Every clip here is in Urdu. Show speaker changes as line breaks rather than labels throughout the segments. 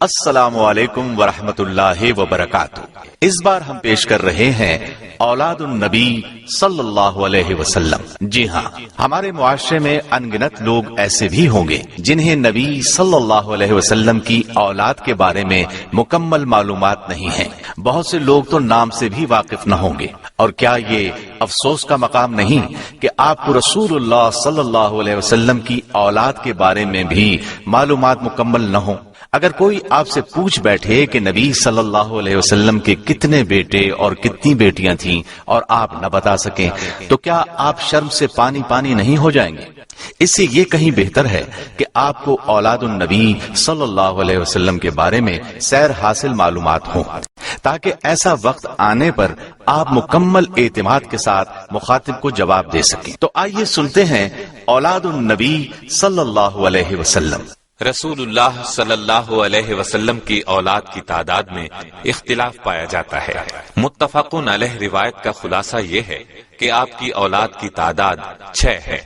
السلام علیکم ورحمۃ اللہ وبرکاتہ۔ اس بار ہم پیش کر رہے ہیں اولاد النبی صلی اللہ علیہ وسلم۔ جی ہاں، ہمارے معاشرے میں ان گنت لوگ ایسے بھی ہوں گے جنہیں نبی صلی اللہ علیہ وسلم کی اولاد کے بارے میں مکمل معلومات نہیں ہیں۔ بہت سے لوگ تو نام سے بھی واقف نہ ہوں گے۔ اور کیا یہ افسوس کا مقام نہیں کہ آپ کو رسول اللہ صلی اللہ علیہ وسلم کی اولاد کے بارے میں بھی معلومات مکمل نہ ہوں؟ اگر کوئی آپ سے پوچھ بیٹھے کہ نبی صلی اللہ علیہ وسلم کے کتنے بیٹے اور کتنی بیٹیاں تھیں اور آپ نہ بتا سکیں تو کیا آپ شرم سے پانی پانی نہیں ہو جائیں گے؟ اس سے یہ کہیں بہتر ہے کہ آپ کو اولاد النبی صلی اللہ علیہ وسلم کے بارے میں سیر حاصل معلومات ہوں، تاکہ ایسا وقت آنے پر آپ مکمل اعتماد کے ساتھ مخاطب کو جواب دے سکیں۔ تو آئیے سنتے ہیں اولاد النبی صلی اللہ علیہ وسلم۔
رسول اللہ صلی اللہ علیہ وسلم کی اولاد کی تعداد میں اختلاف پایا جاتا ہے۔ متفقون علیہ روایت کا خلاصہ یہ ہے کہ آپ کی اولاد کی تعداد 6 ہے۔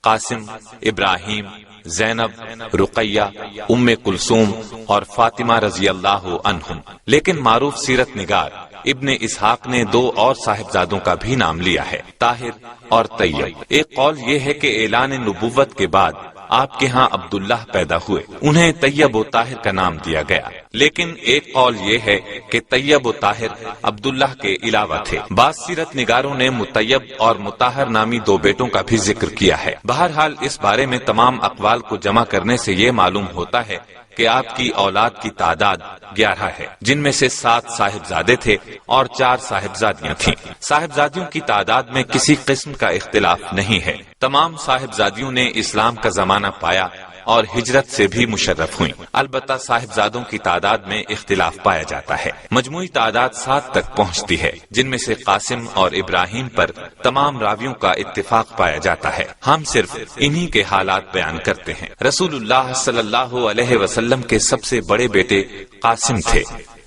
قاسم، ابراہیم، زینب، رقیہ، ام کلثوم اور فاطمہ رضی اللہ عنہم۔ لیکن معروف سیرت نگار ابن اسحاق نے 2 اور صاحبزادوں کا بھی نام لیا ہے، طاہر اور طیب۔ ایک قول یہ ہے کہ اعلان نبوت کے بعد آپ کے ہاں عبداللہ پیدا ہوئے، انہیں طیب و طاہر کا نام دیا گیا۔ لیکن ایک قول یہ ہے کہ طیب و طاہر عبداللہ کے علاوہ تھے۔ بعض سیرت نگاروں نے مطیب اور مطہر نامی 2 بیٹوں کا بھی ذکر کیا ہے۔ بہرحال اس بارے میں تمام اقوال کو جمع کرنے سے یہ معلوم ہوتا ہے کہ آپ کی اولاد کی تعداد 11 ہے، جن میں سے 7 صاحبزادے تھے اور 4 صاحبزادیاں تھیں۔ صاحبزادیوں کی تعداد میں کسی قسم کا اختلاف نہیں ہے۔ تمام صاحبزادیوں نے اسلام کا زمانہ پایا اور ہجرت سے بھی مشرف ہوئیں۔ البتہ صاحبزادوں کی تعداد میں اختلاف پایا جاتا ہے۔ مجموعی تعداد 7 تک پہنچتی ہے، جن میں سے قاسم اور ابراہیم پر تمام راویوں کا اتفاق پایا جاتا ہے۔ ہم صرف انہی کے حالات بیان کرتے ہیں۔ رسول اللہ صلی اللہ علیہ وسلم کے سب سے بڑے بیٹے قاسم تھے،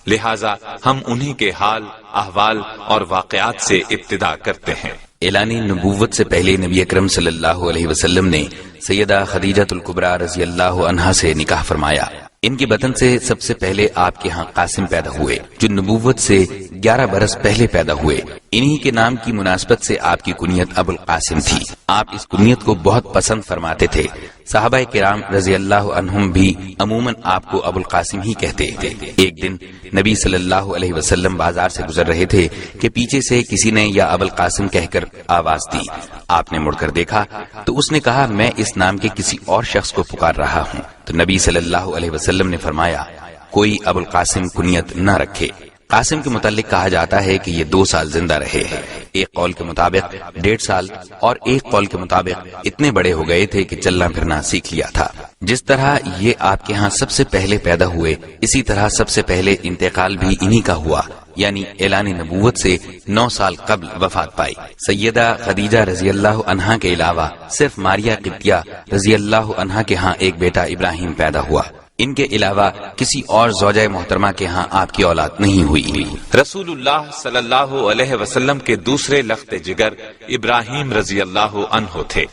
لہٰذا ہم انہی کے حال، احوال اور واقعات سے ابتدا کرتے ہیں۔
اعلان نبوت سے پہلے نبی اکرم صلی اللہ علیہ وسلم نے سیدہ خدیجہ الکبریٰ رضی اللہ عنہا سے نکاح فرمایا۔ ان کے بطن سے سب سے پہلے آپ کے ہاں قاسم پیدا ہوئے، جو نبوت سے 11 برس پہلے پیدا ہوئے۔ انہی کے نام کی مناسبت سے آپ کی کنیت ابو القاسم تھی۔ آپ اس کنیت کو بہت پسند فرماتے تھے۔ صحابہ کرام رضی اللہ عنہم بھی عموماً آپ کو ابو القاسم ہی کہتے تھے۔ ایک دن نبی صلی اللہ علیہ وسلم بازار سے گزر رہے تھے کہ پیچھے سے کسی نے یا ابو القاسم کہہ کر آواز دی۔ آپ نے مڑ کر دیکھا تو اس نے کہا، میں اس نام کے کسی اور شخص کو پکار رہا ہوں۔ تو نبی صلی اللہ علیہ وسلم نے فرمایا، کوئی ابو القاسم کنیت نہ رکھے۔ قاسم کے متعلق کہا جاتا ہے کہ یہ 2 سال زندہ رہے ہیں، ایک قول کے مطابق 1.5 سال اور ایک قول کے مطابق اتنے بڑے ہو گئے تھے کہ چلنا پھرنا سیکھ لیا تھا۔ جس طرح یہ آپ کے ہاں سب سے پہلے پیدا ہوئے، اسی طرح سب سے پہلے انتقال بھی انہی کا ہوا، یعنی اعلان نبوت سے 9 سال قبل وفات پائی۔ سیدہ خدیجہ رضی اللہ عنہا کے علاوہ صرف ماریہ قبطیہ رضی اللہ عنہا کے ہاں ایک بیٹا ابراہیم پیدا ہوا۔ ان کے علاوہ کسی اور زوجہ محترمہ کے ہاں آپ کی اولاد نہیں ہوئی۔
رسول اللہ صلی اللہ علیہ وسلم کے دوسرے لخت جگر ابراہیم رضی اللہ عنہ تھے،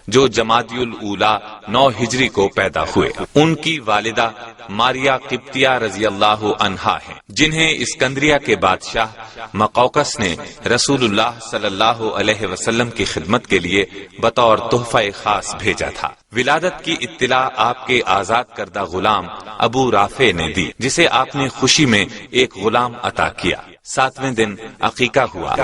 جو جمادی الاولی 9 ہجری کو پیدا ہوئے۔ ان کی والدہ ماریہ قبطیہ رضی اللہ عنہا ہیں، جنہیں اسکندریہ کے بادشاہ مقوقس نے رسول اللہ صلی اللہ علیہ وسلم کی خدمت کے لیے بطور تحفہ خاص بھیجا تھا۔ ولادت کی اطلاع آپ کے آزاد کردہ غلام ابو رافع نے دی، جسے آپ نے خوشی میں ایک غلام عطا کیا۔ 7ویں دن عقیقہ ہوا۔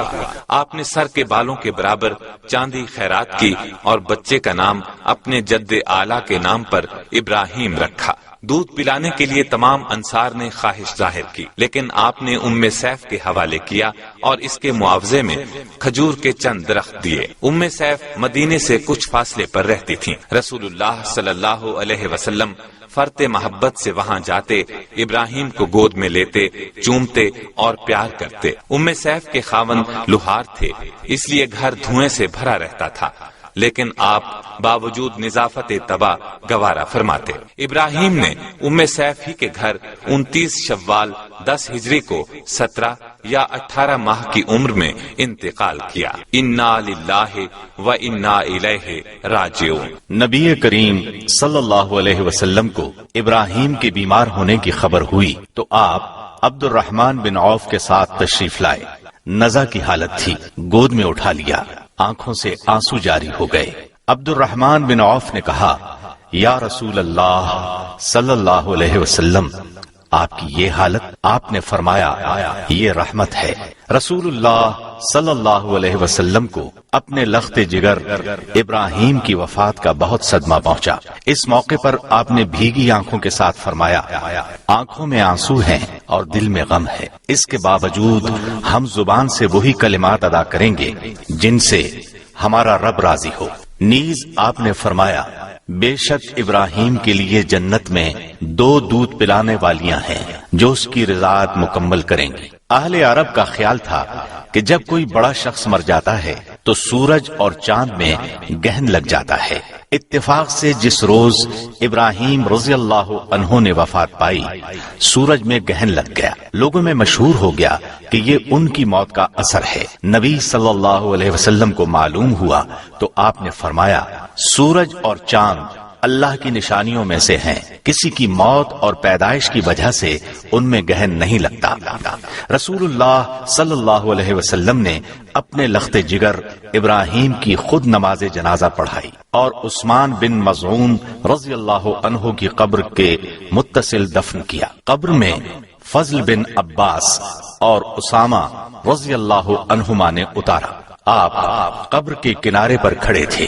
آپ نے سر کے بالوں کے برابر چاندی خیرات کی اور بچے کا نام اپنے جد اعلیٰ کے نام پر ابراہیم رکھا۔ دودھ پلانے کے لیے تمام انصار نے خواہش ظاہر کی، لیکن آپ نے ام سیف کے حوالے کیا اور اس کے معاوضے میں کھجور کے چند درخت دیے۔ ام سیف مدینے سے کچھ فاصلے پر رہتی تھیں۔ رسول اللہ صلی اللہ علیہ وسلم فرط محبت سے وہاں جاتے، ابراہیم کو گود میں لیتے، چومتے اور پیار کرتے۔ ام سیف کے خاوند لوہار تھے، اس لیے گھر دھوئیں سے بھرا رہتا تھا۔ لیکن آپ باوجود نظافت طبع گوارا فرماتے۔ ابراہیم نے ام سیف ہی کے گھر 29 شوال 10 ہجری کو 17 یا 18 ماہ کی عمر میں انتقال کیا۔ انا للہ و انا الیہ راجعون۔
نبی کریم صلی اللہ علیہ وسلم کو ابراہیم کے بیمار ہونے کی خبر ہوئی تو آپ عبد الرحمن بن عوف کے ساتھ تشریف لائے۔ نزع کی حالت تھی، گود میں اٹھا لیا، آنکھوں سے آنسو جاری ہو گئے۔ عبد الرحمن بن عوف نے کہا، یا رسول اللہ صلی اللہ علیہ وسلم، آپ کی یہ حالت؟ آپ نے فرمایا، یہ رحمت ہے۔ رسول اللہ صلی اللہ علیہ وسلم کو اپنے لخت جگر ابراہیم کی وفات کا بہت صدمہ پہنچا۔ اس موقع پر آپ نے بھیگی آنکھوں کے ساتھ فرمایا، آنکھوں میں آنسو ہیں اور دل میں غم ہے، اس کے باوجود ہم زبان سے وہی کلمات ادا کریں گے جن سے ہمارا رب راضی ہو۔ نیز آپ نے فرمایا، بے شک ابراہیم کے لیے جنت میں 2 دودھ پلانے والیاں ہیں جو اس کی رضاعت مکمل کریں گی۔ اہل عرب کا خیال تھا کہ جب کوئی بڑا شخص مر جاتا ہے تو سورج اور چاند میں گہن لگ جاتا ہے۔ اتفاق سے جس روز ابراہیم رضی اللہ عنہ نے وفات پائی، سورج میں گہن لگ گیا۔ لوگوں میں مشہور ہو گیا کہ یہ ان کی موت کا اثر ہے۔ نبی صلی اللہ علیہ وسلم کو معلوم ہوا تو آپ نے فرمایا، سورج اور چاند اللہ کی نشانیوں میں سے ہیں، کسی کی موت اور پیدائش کی وجہ سے ان میں گہن نہیں لگتا۔ رسول اللہ صلی اللہ علیہ وسلم نے اپنے لخت جگر ابراہیم کی خود نماز جنازہ پڑھائی اور عثمان بن مظعون رضی اللہ عنہ کی قبر کے متصل دفن کیا۔ قبر میں فضل بن عباس اور اسامہ رضی اللہ عنہما نے اتارا۔ آپ قبر کے کنارے پر کھڑے تھے۔